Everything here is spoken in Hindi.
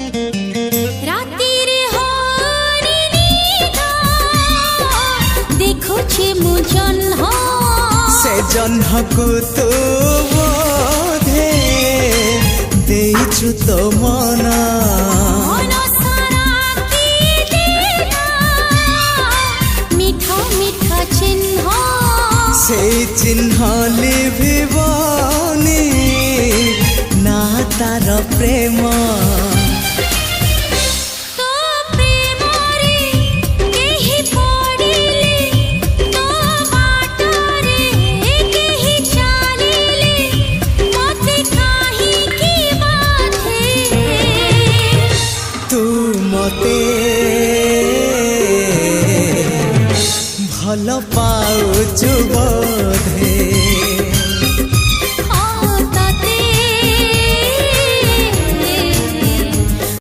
रातिर हरिणी देखुछि मु जन्ह से जन्ह को तू बोधे देइछु तो मना मन सारा की देला मिठा मिठा चिन्ह से चिन्ह लिभिबनी ना तार प्रेम तो प्रेम रे केहि पड़िले तो बाटरे केहि चालिले मते काहे की बाधे तू मते भल पाउछु